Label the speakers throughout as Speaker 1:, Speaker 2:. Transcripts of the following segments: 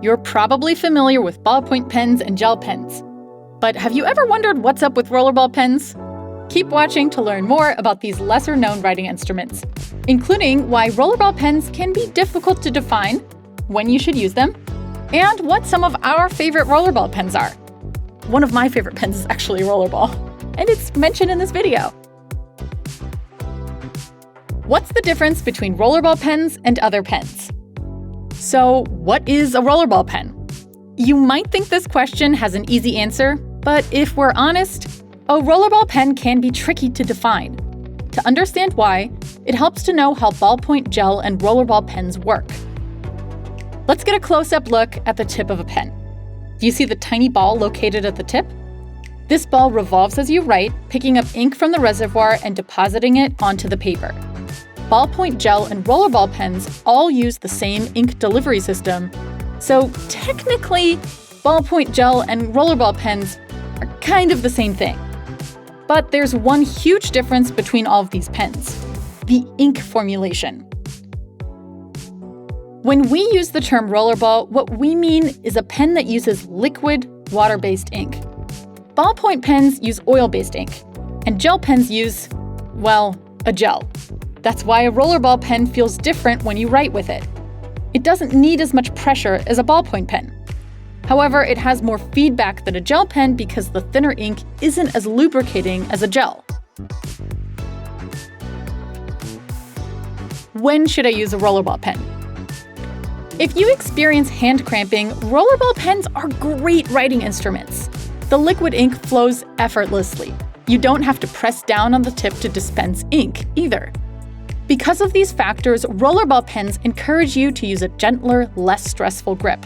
Speaker 1: You're probably familiar with ballpoint pens and gel pens. But have you ever wondered what's up with rollerball pens? Keep watching to learn more about these lesser-known writing instruments, including why rollerball pens can be difficult to define, when you should use them, and what some of our favorite rollerball pens are. One of my favorite pens is actually a rollerball, and it's mentioned in this video. What's the difference between rollerball pens and other pens? So, what is a rollerball pen? You might think this question has an easy answer, but if we're honest, a rollerball pen can be tricky to define. To understand why, it helps to know how ballpoint gel and rollerball pens work. Let's get a close-up look at the tip of a pen. Do you see the tiny ball located at the tip? This ball revolves as you write, picking up ink from the reservoir and depositing it onto the paper. Ballpoint gel and rollerball pens all use the same ink delivery system, so technically, ballpoint gel and rollerball pens are kind of the same thing. But there's one huge difference between all of these pens: the ink formulation. When we use the term rollerball, what we mean is a pen that uses liquid, water-based ink. Ballpoint pens use oil-based ink, and gel pens use, well, a gel. That's why a rollerball pen feels different when you write with it. It doesn't need as much pressure as a ballpoint pen. However, it has more feedback than a gel pen because the thinner ink isn't as lubricating as a gel. When should I use a rollerball pen? If you experience hand cramping, rollerball pens are great writing instruments. The liquid ink flows effortlessly. You don't have to press down on the tip to dispense ink either. Because of these factors, rollerball pens encourage you to use a gentler, less stressful grip.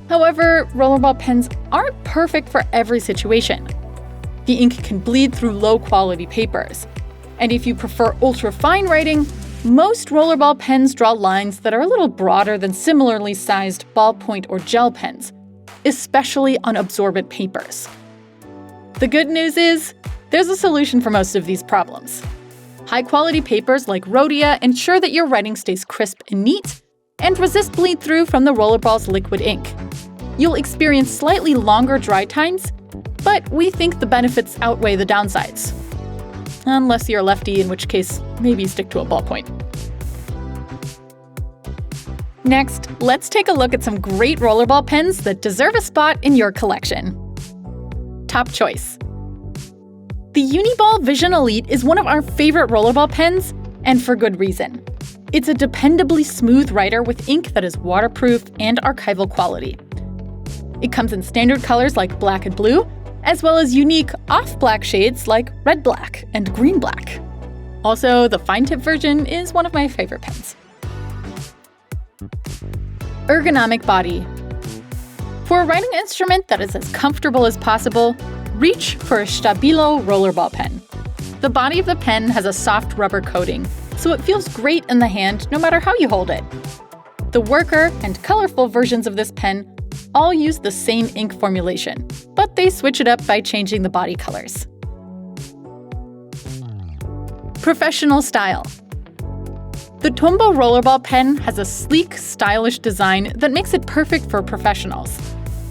Speaker 1: However, rollerball pens aren't perfect for every situation. The ink can bleed through low-quality papers. And if you prefer ultra-fine writing, most rollerball pens draw lines that are a little broader than similarly sized ballpoint or gel pens, especially on absorbent papers. The good news is, there's a solution for most of these problems. High-quality papers like Rhodia ensure that your writing stays crisp and neat, and resist bleed-through from the rollerball's liquid ink. You'll experience slightly longer dry times, but we think the benefits outweigh the downsides. Unless you're a lefty, in which case, maybe stick to a ballpoint. Next, let's take a look at some great rollerball pens that deserve a spot in your collection. Top choice. The Uniball Vision Elite is one of our favorite rollerball pens, and for good reason. It's a dependably smooth writer with ink that is waterproof and archival quality. It comes in standard colors like black and blue, as well as unique off-black shades like red-black and green-black. Also, the fine-tip version is one of my favorite pens. Ergonomic body. For a writing instrument that is as comfortable as possible, reach for a Stabilo rollerball pen. The body of the pen has a soft rubber coating, so it feels great in the hand no matter how you hold it. The worker and colorful versions of this pen all use the same ink formulation, but they switch it up by changing the body colors. Professional style. The Tombow rollerball pen has a sleek, stylish design that makes it perfect for professionals.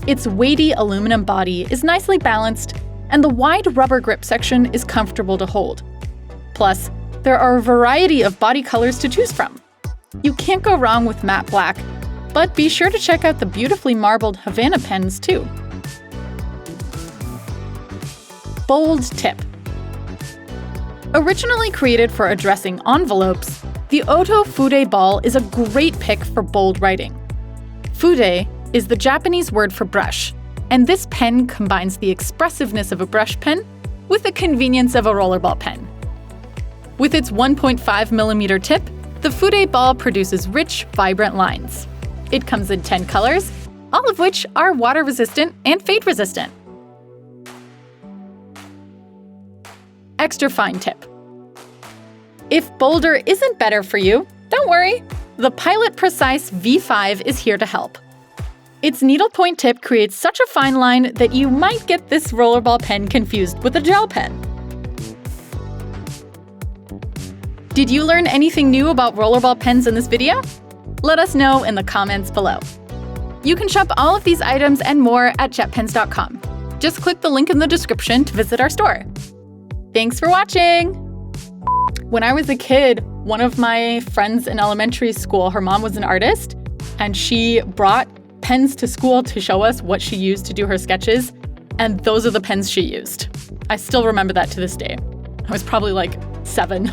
Speaker 1: Its weighty aluminum body is nicely balanced, and the wide rubber grip section is comfortable to hold. Plus, there are a variety of body colors to choose from. You can't go wrong with matte black, but be sure to check out the beautifully marbled Havana pens too. Bold tip. Originally created for addressing envelopes, the Oto Fude ball is a great pick for bold writing. Fude is the Japanese word for brush, and this pen combines the expressiveness of a brush pen with the convenience of a rollerball pen. With its 1.5mm tip, the Fude ball produces rich, vibrant lines. It comes in 10 colors, all of which are water-resistant and fade-resistant. Extra fine tip. If bolder isn't better for you, don't worry. The Pilot Precise V5 is here to help. Its needlepoint tip creates such a fine line that you might get this rollerball pen confused with a gel pen. Did you learn anything new about rollerball pens in this video? Let us know in the comments below. You can shop all of these items and more at JetPens.com. Just click the link in the description to visit our store. Thanks for watching! When I was a kid, one of my friends in elementary school, her mom was an artist, and she brought pens to school to show us what she used to do her sketches, and those are the pens she used. I still remember that to this day. I was probably like 7.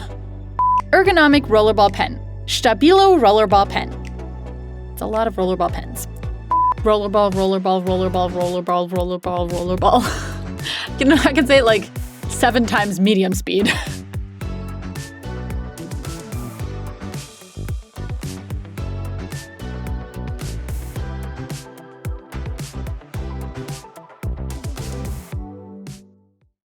Speaker 1: Ergonomic rollerball pen. Stabilo rollerball pen. It's a lot of rollerball pens. Rollerball, rollerball, rollerball, rollerball, rollerball, rollerball. You know, I can say it like 7 times medium speed.